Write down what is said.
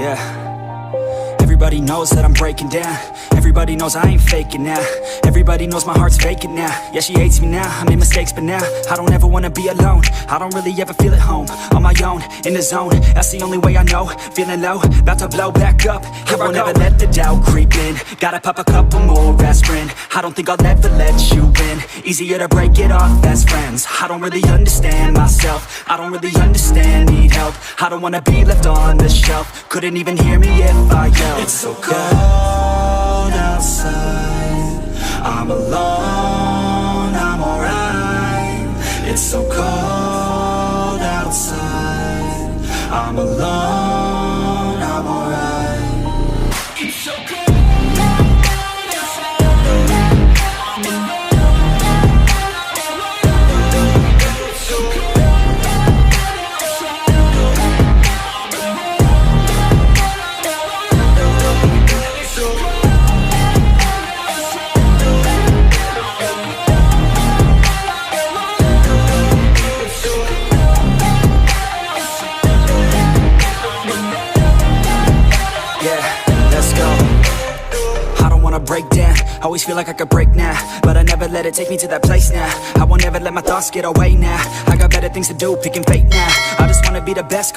Yeah. Everybody knows that I'm breaking down. Everybody knows I ain't faking now. Everybody knows my heart's vacant now. Yeah, she hates me now, I made mistakes, but now I don't ever wanna be alone. I don't really ever feel at home. On my own, in the zone, that's the only way I know. Feeling low, about to blow back up. I won't ever let the doubt creep in. Gotta pop a couple more aspirin. I don't think I'll ever let you in. Easier to break it off best friends. I don't really understand myself. I don't really understand, need help. I don't wanna be left on the shelf. Couldn't even hear me if I yelled. It's so cold outside, I'm alone, I'm alright. It's so cold outside, I'm alone, I'm alright. It's so cold. Break down, always feel like I could break now, but I never let it take me to that place now. I won't ever let my thoughts get away now. I got better things to do, picking fate now. I just wanna be the best.